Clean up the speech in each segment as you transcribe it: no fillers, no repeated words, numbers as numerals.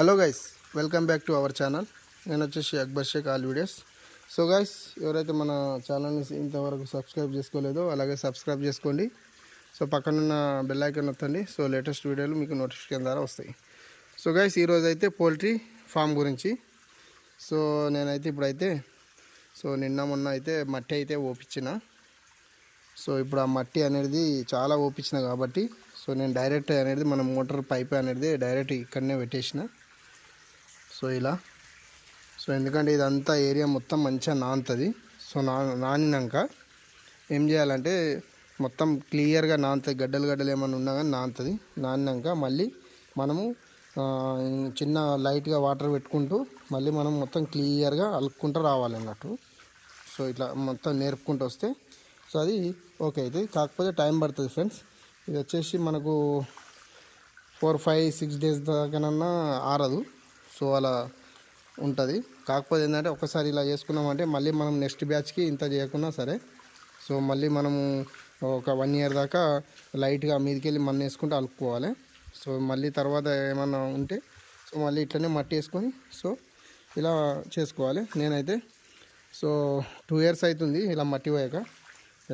Hello guys, welcome back to our channel. నేను వచ్చేసి Akbar Shaik all videos. So guys, ఎవరైతే మన ఛానల్ని ఇంతవరకు సబ్స్క్రైబ్ చేసుకోలేదో అలాగే సబ్స్క్రైబ్ చేసుకోండి. సో పక్కనున్న బెల్ ఐకాన్ నొక్కండి. సో లేటెస్ట్ వీడియోలు మీకు నోటిఫికేషన్ ద్వారా వస్తాయి. సో గైస్, ఈరోజు అయితే పోల్ట్రీ ఫామ్ గురించి. సో నేనైతే ఇప్పుడైతే నిన్న మొన్న అయితే మట్టి అయితే ఓపించిన. సో ఇప్పుడు ఆ మట్టి అనేది చాలా ఓపించిన కాబట్టి నేను డైరెక్ట్ అనేది మన మోటార్ పైప్ అనేది డైరెక్ట్ ఇక్కడనే పెట్టేసిన. సో ఇలా ఎందుకంటే ఇదంతా ఏరియా మొత్తం మంచిగా నానుతుంది. సో నానినాక ఏం చేయాలంటే మొత్తం క్లియర్గా నానుతుంది. గడ్డలు ఏమైనా ఉన్నా కానీ నానుతుంది. నానినాక మళ్ళీ మనము చిన్న లైట్గా వాటర్ పెట్టుకుంటూ మళ్ళీ మనం మొత్తం క్లియర్గా అలుక్కుంటూ రావాలి అన్నట్టు. సో ఇట్లా మొత్తం నేర్పుకుంటూ వస్తే సో అది ఓకే అవుతుంది. కాకపోతే టైం పడుతుంది ఫ్రెండ్స్. ఇది వచ్చేసి మనకు 4-5-6 డేస్ దాకానన్నా ఆరదు. సో అలా ఉంటుంది. కాకపోతే ఏంటంటే ఒకసారి ఇలా చేసుకున్నామంటే మళ్ళీ మనం నెక్స్ట్ బ్యాచ్కి ఇంత చేయకున్నా సరే సో మళ్ళీ మనము ఒక 1 ఇయర్ దాకా లైట్గా మీదకి వెళ్ళి మన్ను వేసుకుంటూ అలుపుకోవాలి. సో మళ్ళీ తర్వాత ఏమన్నా ఉంటే సో మళ్ళీ ఇట్లనే మట్టి వేసుకొని సో ఇలా చేసుకోవాలి. నేనైతే 2 ఇయర్స్ అవుతుంది ఇలా మట్టి పోయాక.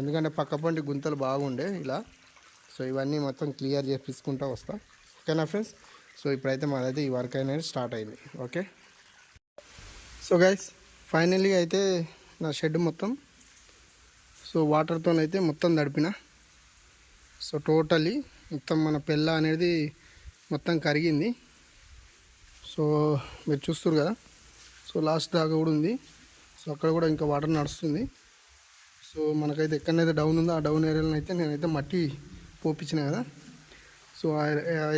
ఎందుకంటే పక్కపంటి గుంతలు బాగుండే ఇలా. సో ఇవన్నీ మొత్తం క్లియర్ చేపించుకుంటూ వస్తా. ఓకేనా ఫ్రెండ్స్? సో ఇప్పుడైతే మాదైతే ఈ వర్క్ అనేది స్టార్ట్ అయింది. ఓకే. సో గైస్, ఫైనల్లీ అయితే నా షెడ్ మొత్తం వాటర్తోనైతే మొత్తం తడిపిన. సో టోటలీ మొత్తం మన పెళ్ళ అనేది మొత్తం కరిగింది. సో మీరు చూస్తారు కదా. సో లాస్ట్ దాకా కూడా ఉంది. సో అక్కడ కూడా ఇంకా వాటర్ నడుస్తుంది. సో మనకైతే ఎక్కడైతే డౌన్ ఉందో ఆ డౌన్ ఏరియాలో అయితే నేనైతే మట్టి పోపించిన కదా. సో ఆ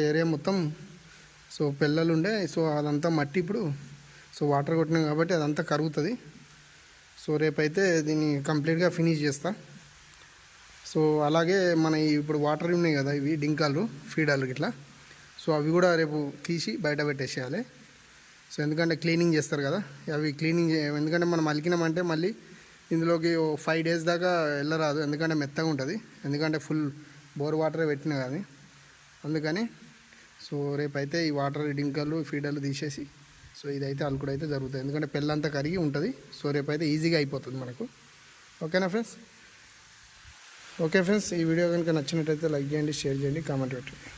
ఏరియా మొత్తం పిల్లలు ఉండే. సో అదంతా మట్టి ఇప్పుడు వాటర్ కొట్టినాం కాబట్టి అదంతా కరుగుతుంది. సో రేపైతే దీన్ని కంప్లీట్గా ఫినిష్ చేస్తా. సో అలాగే మన ఇప్పుడు వాటర్ ఉన్నాయి కదా, ఇవి డింకాలు ఫీడాలు ఇట్లా. సో అవి కూడా రేపు తీసి బయట పెట్టేసేయాలి. సో ఎందుకంటే క్లీనింగ్ చేస్తారు కదా, అవి క్లీనింగ్ ఎందుకంటే మనం అలికినామంటే మళ్ళీ ఇందులోకి 5 డేస్ దాకా వెళ్ళరాదు. ఎందుకంటే మెత్తగా ఉంటుంది. ఎందుకంటే ఫుల్ బోర్ వాటరే పెట్టినా కానీ అందుకని. సో రేపైతే ఈ వాటర్ డింకర్లు ఫీడర్లు తీసేసి సో ఇదైతే అలుకుడైతే జరుగుతుంది. ఎందుకంటే పెళ్ళంతా కరిగి ఉంటుంది. సో రేపైతే ఈజీగా అయిపోతుంది మనకు. ఓకేనా ఫ్రెండ్స్? ఓకే ఫ్రెండ్స్, ఈ వీడియో కనుక నచ్చినట్టయితే లైక్ చేయండి, షేర్ చేయండి, కామెంట్ పెట్టండి.